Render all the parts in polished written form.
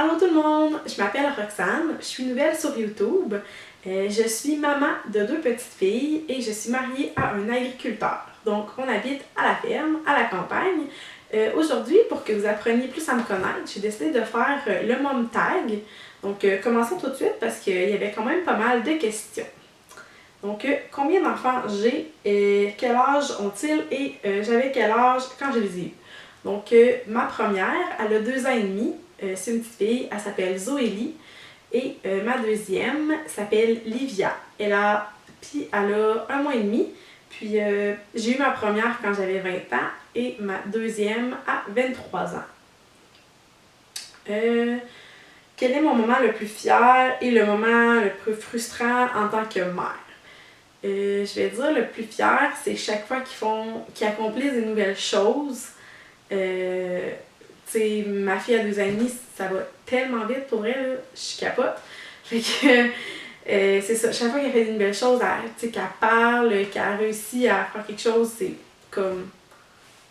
Allô tout le monde, je m'appelle Roxane, je suis nouvelle sur YouTube. Je suis maman de 2 petites filles et je suis mariée à un agriculteur. Donc on habite à la ferme, à la campagne. Aujourd'hui, pour que vous appreniez plus à me connaître, j'ai décidé de faire le mom tag. Donc commençons tout de suite parce qu'il y avait quand même pas mal de questions. Donc combien d'enfants j'ai, quel âge ont-ils et j'avais quel âge quand je les ai eus. Donc ma première, elle a 2 ans et demi. C'est une petite fille, elle s'appelle Zoélie. Et ma deuxième s'appelle Livia. Elle a 1 mois et demi. Puis j'ai eu ma première quand j'avais 20 ans et ma deuxième à 23 ans. Quel est mon moment le plus fier et le moment le plus frustrant en tant que mère? Je vais dire le plus fier, c'est chaque fois qu'ils accomplissent des nouvelles choses. T'sais, ma fille à 2 ans et demi, ça va tellement vite pour elle, je capote. Fait que c'est ça, chaque fois qu'elle fait une belle chose, qu'elle parle, qu'elle a réussi à faire quelque chose, c'est comme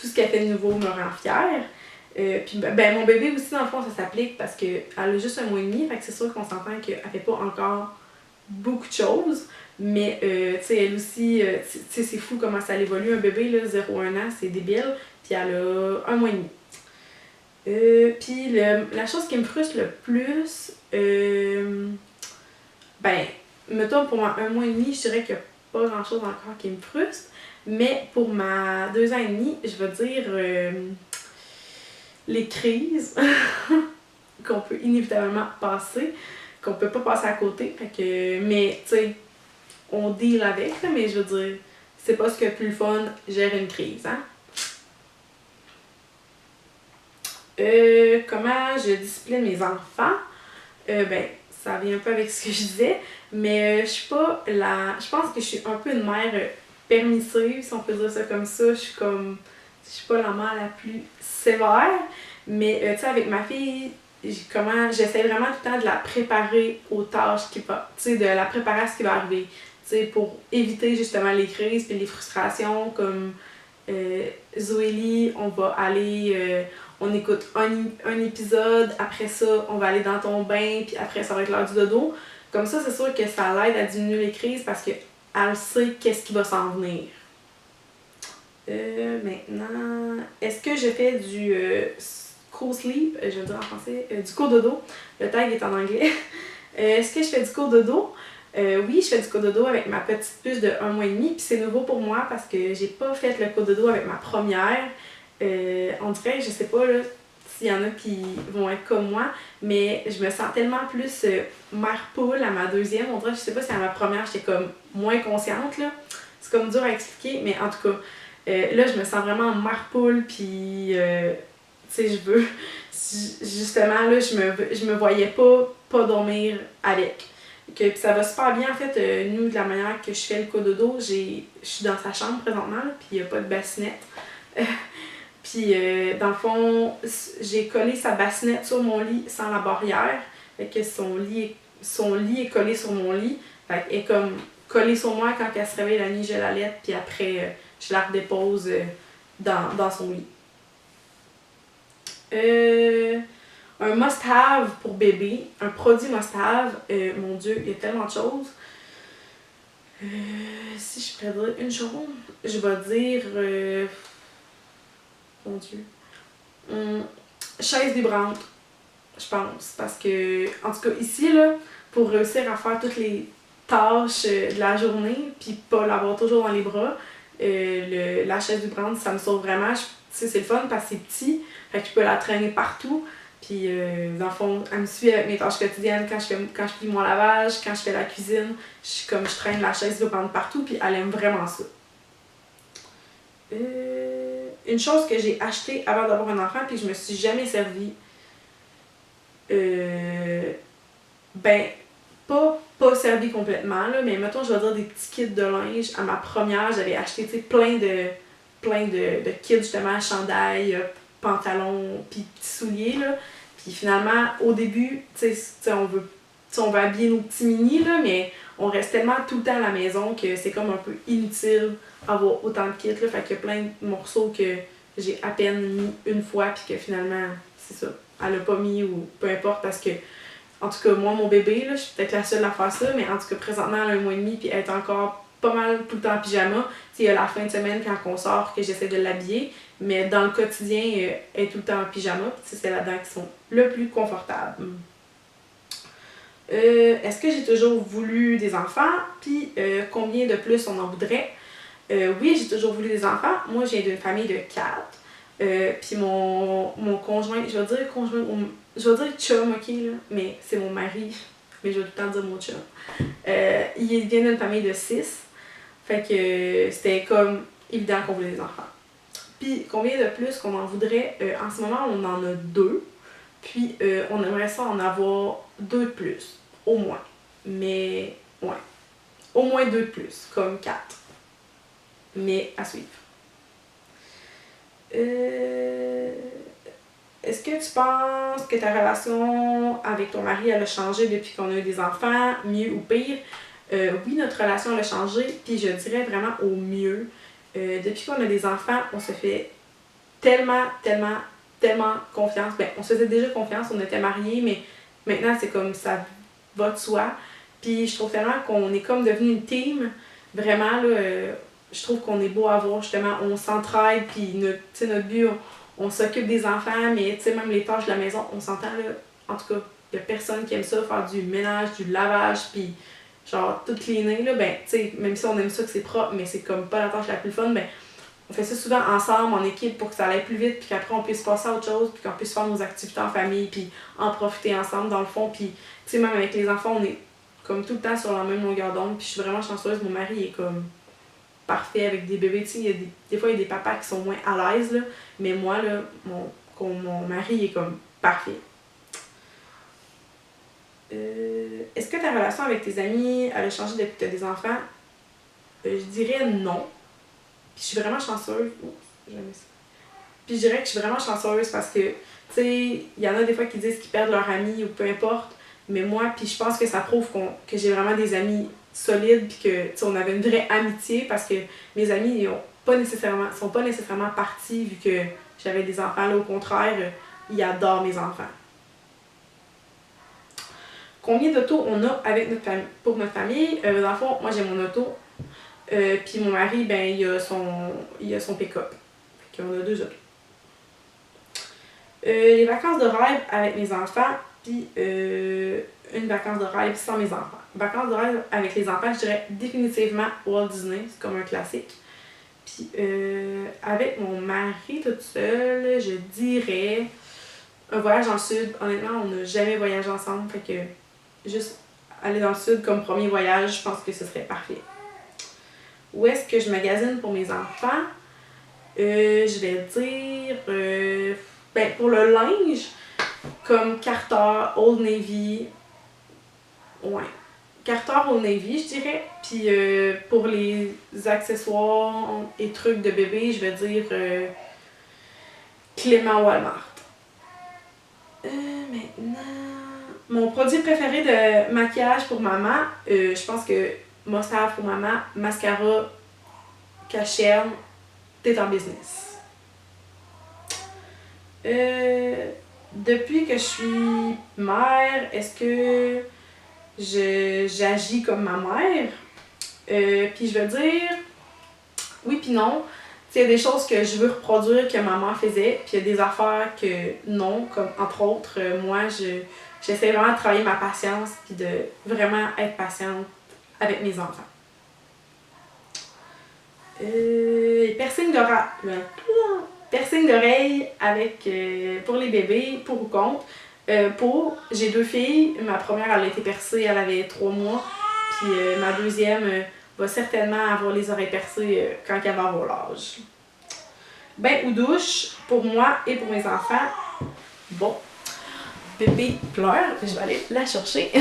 tout ce qu'elle fait de nouveau me rend fière. Puis ben, mon bébé aussi, dans le fond, ça s'applique parce qu'elle a juste 1 mois et demi, fait que c'est sûr qu'on s'entend qu'elle fait pas encore beaucoup de choses. Mais elle aussi, c'est fou comment ça évolue. Un bébé, 0-1 an, c'est débile. Puis elle a 1 mois et demi. Puis la chose qui me frustre le plus, ben, mettons pour ma 1 mois et demi, je dirais qu'il n'y a pas grand chose encore qui me frustre. Mais pour ma 2 ans et demi, je vais dire les crises qu'on peut inévitablement passer, qu'on peut pas passer à côté. Fait que, mais tu sais, on deal avec, là, mais je veux dire, c'est pas ce que plus le fun gérer une crise, hein? Comment je discipline mes enfants? Ben, ça vient un peu avec ce que je disais, mais je suis pas la. Je pense que je suis un peu une mère permissive, si on peut dire ça comme ça. Je suis pas la mère la plus sévère, mais tu sais, avec ma fille, j'essaie vraiment tout le temps de la préparer aux tâches tu sais, de la préparer à ce qui va arriver. Tu sais, pour éviter justement les crises et les frustrations, comme Zoélie, on va aller. On écoute un épisode, après ça, on va aller dans ton bain, puis après, ça va être l'heure du dodo. Comme ça, c'est sûr que ça l'aide à diminuer les crises parce qu'elle sait qu'est-ce qui va s'en venir. Maintenant, est-ce que je fais du co-sleep, je veux dire en français, du co-dodo? Le tag est en anglais. Est-ce que je fais du co-dodo? Oui, je fais du co-dodo avec ma petite puce de 1 mois et demi, puis c'est nouveau pour moi parce que j'ai pas fait le co-dodo avec ma première. On dirait, je sais pas là, s'il y en a qui vont être comme moi, mais je me sens tellement plus mère poule à ma deuxième. On dirait, je sais pas si à ma première j'étais comme moins consciente là. C'est comme dur à expliquer, mais en tout cas, là je me sens vraiment mère poule, puis tu sais, justement là, je me voyais pas dormir avec. Puis ça va super bien en fait, nous de la manière que je fais le cododo, je suis dans sa chambre présentement, là, puis il n'y a pas de bassinette. Puis dans le fond, j'ai collé sa bassinette sur mon lit sans la barrière. Fait que son lit est collé sur mon lit. Fait qu'elle est comme collée sur moi quand elle se réveille la nuit, je l'allaite, puis après je la redépose dans son lit. Un must-have pour bébé, un produit must-have, mon Dieu, il y a tellement de choses. Si je pourrais dire une chose, je vais dire... mon Dieu. Chaise vibrante, je pense. Parce que, en tout cas, ici, là, pour réussir à faire toutes les tâches de la journée, puis pas l'avoir toujours dans les bras, la chaise vibrante, ça me sauve vraiment. Tu sais, c'est le fun parce que c'est petit, fait que je peux la traîner partout. Puis, dans le fond, elle me suit avec mes tâches quotidiennes quand je plie mon lavage, quand je fais la cuisine. Je traîne la chaise vibrante partout, puis elle aime vraiment ça. Une chose que j'ai achetée avant d'avoir un enfant puis que je me suis jamais servi. Ben, pas servi complètement, là, mais mettons, je vais dire des petits kits de linge. À ma première, j'avais acheté plein de kits, justement, chandail, pantalons, puis petits souliers, là. Puis finalement, au début, on veut habiller nos petits mini, là, mais on reste tellement tout le temps à la maison que c'est comme un peu inutile avoir autant de kits, là. Fait qu'il y a plein de morceaux que j'ai à peine mis une fois, puis que finalement, c'est ça. elle a pas mis ou peu importe parce que, en tout cas, moi, mon bébé, là, je suis peut-être la seule à faire ça, mais en tout cas, présentement, elle a 1 mois et demi puis elle est encore pas mal tout le temps en pyjama. Tu sais, il y a la fin de semaine quand on sort que j'essaie de l'habiller, mais dans le quotidien, elle est tout le temps en pyjama puis c'est là-dedans qui sont le plus confortables. Est-ce que j'ai toujours voulu des enfants? Puis combien de plus on en voudrait? Oui, j'ai toujours voulu des enfants. Moi, je viens d'une famille de 4. Puis mon conjoint, je vais dire conjoint, je vais dire chum, ok, là, mais c'est mon mari, mais je vais tout le temps dire mon chum. Il vient d'une famille de 6. Fait que c'était comme évident qu'on voulait des enfants. Puis combien de plus qu'on en voudrait? En ce moment, on en a 2. Puis on aimerait ça en avoir 2 de plus, au moins. Mais ouais, au moins 2 de plus, comme 4. Mais à suivre. Est-ce que tu penses que ta relation avec ton mari elle a changé depuis qu'on a eu des enfants, mieux ou pire? Oui, notre relation elle a changé, puis je dirais vraiment au mieux. Depuis qu'on a des enfants, on se fait tellement confiance. Ben, on se faisait déjà confiance, on était mariés, mais maintenant c'est comme ça va de soi. Puis je trouve tellement qu'on est comme devenu une team. Vraiment, là, je trouve qu'on est beau à voir, justement, on s'entraide, puis notre but, on s'occupe des enfants, mais même les tâches de la maison, on s'entend, là, en tout cas, il y a personne qui aime ça, faire du ménage, du lavage, puis genre tout cleaner, là, ben, tu sais, même si on aime ça que c'est propre, mais c'est comme pas la tâche la plus fun, ben, on fait ça souvent ensemble, en équipe, pour que ça aille plus vite, puis qu'après on puisse passer à autre chose, puis qu'on puisse faire nos activités en famille, puis en profiter ensemble, dans le fond, puis, tu sais, même avec les enfants, on est comme tout le temps sur la même longueur d'onde, puis je suis vraiment chanceuse, mon mari est comme parfait avec des bébés, tu sais, des fois il y a des papas qui sont moins à l'aise, là, mais moi, là, mon mari est comme parfait. Est-ce que ta relation avec tes amis, elle a changé depuis que tu as des enfants? Je dirais non. Puis je suis vraiment chanceuse. Oups, jamais ça. Puis je dirais que je suis vraiment chanceuse parce que, tu sais, il y en a des fois qui disent qu'ils perdent leur ami ou peu importe. Mais moi, puis je pense que ça prouve que j'ai vraiment des amis solides puis que, tu sais, on avait une vraie amitié parce que mes amis, ils sont pas nécessairement partis vu que j'avais des enfants. Là, au contraire, ils adorent mes enfants. Combien d'autos on a avec pour notre famille? Dans le fond, moi j'ai mon auto. Puis mon mari, ben, il a son pick-up. Fait qu'on a 2 autos. Les vacances de rêve avec mes enfants, puis une vacance de rêve sans mes enfants. Vacances de rêve avec les enfants, je dirais définitivement Walt Disney, c'est comme un classique. Puis avec mon mari toute seule, je dirais un voyage dans le sud. Honnêtement, on n'a jamais voyagé ensemble, fait que juste aller dans le sud comme premier voyage, je pense que ce serait parfait. Où est-ce que je magasine pour mes enfants? Je vais dire... ben, pour le linge, comme Carter, Old Navy. Ouais. Carter, Old Navy, je dirais. Puis pour les accessoires et trucs de bébé, je vais dire Clément Walmart. Maintenant... Mon produit préféré de maquillage pour maman, je pense que Must-have pour maman, mascara, cacherne, t'es en business. Depuis que je suis mère, est-ce que j'agis comme ma mère? Puis je veux dire, oui puis non. Il y a des choses que je veux reproduire que maman faisait, puis il y a des affaires que non, comme entre autres, moi, j'essaie vraiment de travailler ma patience, puis de vraiment être patiente avec mes enfants. Piercing d'oreille avec pour les bébés, pour ou contre. J'ai 2 filles. Ma première, elle a été percée, elle avait 3 mois. Puis ma deuxième va certainement avoir les oreilles percées quand elle va avoir l'âge. Bain ou douche pour moi et pour mes enfants. Bon, bébé pleure, je vais aller la chercher.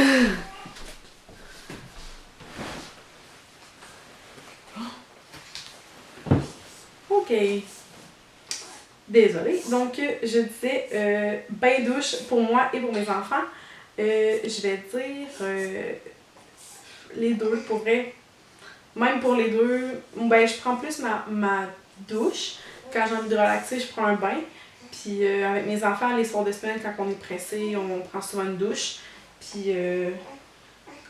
Ok. Désolée. Donc, je disais bain douche pour moi et pour mes enfants. Je vais dire les deux pour vrai. Même pour les deux, ben, je prends plus ma douche. Quand j'ai envie de relaxer, je prends un bain. Puis avec mes enfants, les soirs de semaine, quand on est pressé, on prend souvent une douche. Puis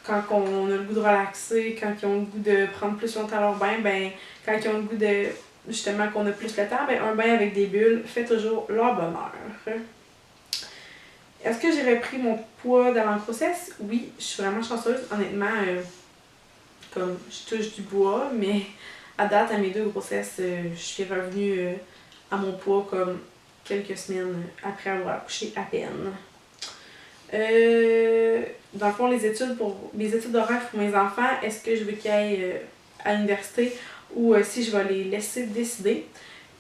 quand on a le goût de relaxer, quand ils ont le goût de prendre plus longtemps leur bain, ben quand ils ont le goût de justement qu'on a plus le temps, ben un bain avec des bulles fait toujours leur bonheur. Est-ce que j'ai repris mon poids dans la grossesse? Oui, je suis vraiment chanceuse. Honnêtement, comme je touche du bois, mais à date, à mes 2 grossesses, je suis revenue à mon poids comme quelques semaines après avoir accouché à peine. Dans le fond, les études d'horaire pour mes enfants, est-ce que je veux qu'ils aillent à l'université ou si je vais les laisser décider?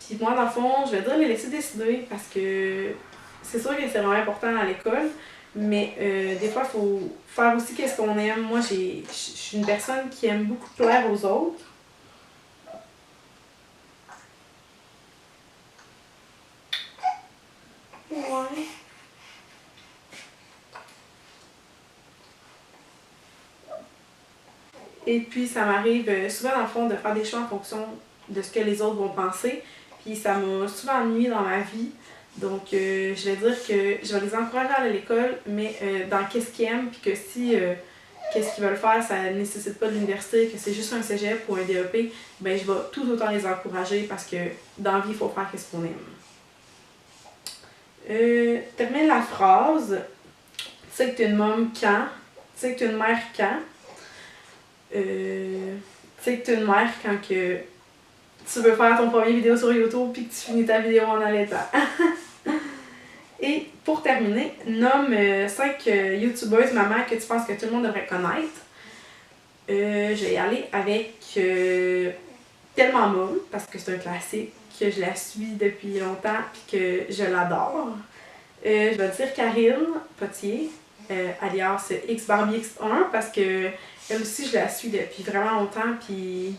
Puis moi, dans le fond, je vais dire les laisser décider parce que c'est sûr que c'est vraiment important à l'école, mais des fois, il faut faire aussi qu'est-ce qu'on aime. Moi, je suis une personne qui aime beaucoup plaire aux autres. Ouais. Et puis, ça m'arrive souvent, dans le fond, de faire des choix en fonction de ce que les autres vont penser. Puis, ça m'a souvent ennuyée dans ma vie. Donc, je vais dire que je vais les encourager à aller à l'école, mais dans qu'est-ce qu'ils aiment, puis que si qu'est-ce qu'ils veulent faire, ça ne nécessite pas de l'université, que c'est juste un cégep ou un DEP, ben je vais tout autant les encourager parce que dans la vie, il faut faire ce qu'on aime. Termine la phrase. Tu sais que tu es une môme quand? Tu sais que tu es une mère quand? Tu sais que tu es une mère quand que tu veux faire ton premier vidéo sur YouTube puis que tu finis ta vidéo en allaitant. Et pour terminer, nomme 5 youtubeuses maman que tu penses que tout le monde devrait connaître. Je vais y aller avec Tellement Môme, parce que c'est un classique, que je la suis depuis longtemps puis que je l'adore. Je vais dire Karine Potier, alias XBarbieX1, parce que elle aussi je la suis depuis vraiment longtemps puis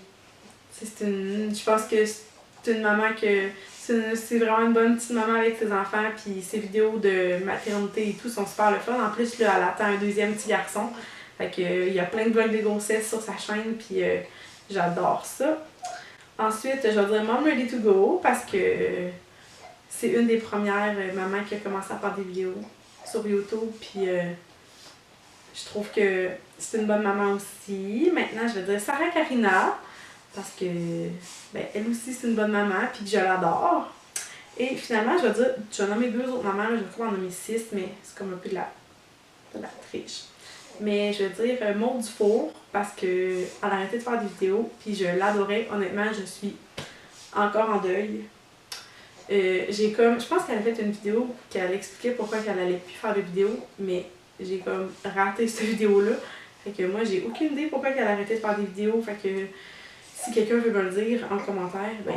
je pense que c'est une maman que c'est vraiment une bonne petite maman avec ses enfants, puis ses vidéos de maternité et tout sont super le fun. En plus, là, elle attend un 2e petit garçon. Fait que, il y a plein de vlogs de grossesse sur sa chaîne, puis j'adore ça. Ensuite, je vais dire Mom Ready to Go, parce que c'est une des premières mamans qui a commencé à faire des vidéos sur YouTube, puis je trouve que c'est une bonne maman aussi. Maintenant, je vais dire Sarah Karina, parce que ben, elle aussi c'est une bonne maman puis que je l'adore. Et finalement, je vais nommer 2 autres mamans, je vais pouvoir en nommer 6, mais c'est comme un peu de la triche. Mais je vais dire Maud Dufour parce qu'elle a arrêté de faire des vidéos puis je l'adorais. Honnêtement, je suis encore en deuil. Je pense qu'elle a fait une vidéo qu'elle expliquait pourquoi elle allait plus faire de vidéos, mais j'ai comme raté cette vidéo-là. Fait que moi, j'ai aucune idée pourquoi elle a arrêté de faire des vidéos. Fait que si quelqu'un veut me le dire en commentaire, ben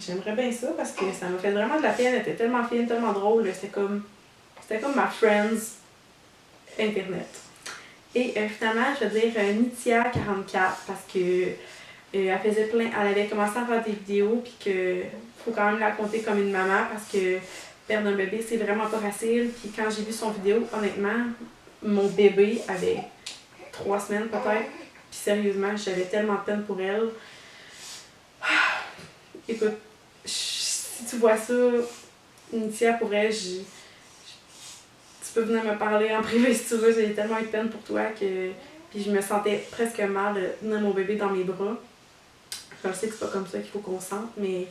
j'aimerais bien ça parce que ça m'a fait vraiment de la peine. Elle était tellement fine, tellement drôle. C'était comme ma friends internet. Et finalement, je vais dire Nitia44 parce que elle avait commencé à faire des vidéos puis que faut quand même la compter comme une maman parce que perdre un bébé, c'est vraiment pas facile. Puis quand j'ai vu son vidéo, honnêtement, mon bébé avait 3 semaines peut-être. Puis sérieusement, j'avais tellement de peine pour elle. Écoute, si tu vois ça, Nitia, pour elle, tu peux venir me parler en privé si tu veux. J'ai tellement eu de peine pour toi que puis je me sentais presque mal de tenir mon bébé dans mes bras. Je sais que c'est pas comme ça qu'il faut qu'on se sente, mais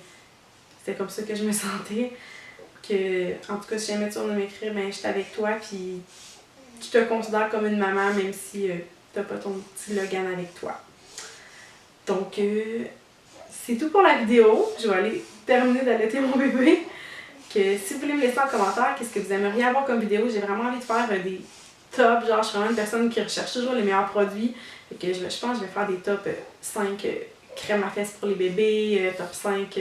c'est comme ça que je me sentais. En tout cas, si jamais tu vas m'écrire, ben, je suis avec toi, puis je te considère comme une maman, même si t'as pas ton petit Logan avec toi. Donc, c'est tout pour la vidéo. Je vais aller terminer d'allaiter mon bébé. Que si vous voulez me laisser en commentaire qu'est-ce que vous aimeriez avoir comme vidéo, j'ai vraiment envie de faire des tops. Genre, je suis vraiment une personne qui recherche toujours les meilleurs produits. Fait que je pense que je vais faire des top 5 crèmes à fesses pour les bébés, top 5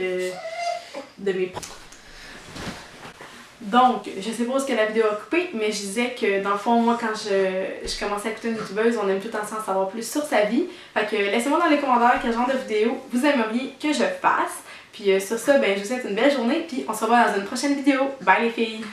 de mes produits. Donc, je sais pas où est-ce que la vidéo a coupé, mais je disais que dans le fond, moi, quand je commençais à écouter une youtubeuse, on aime tout ensemble en savoir plus sur sa vie. Fait que laissez-moi dans les commentaires quel genre de vidéo vous aimeriez que je fasse. Puis sur ça, ben, je vous souhaite une belle journée, puis on se revoit dans une prochaine vidéo. Bye les filles!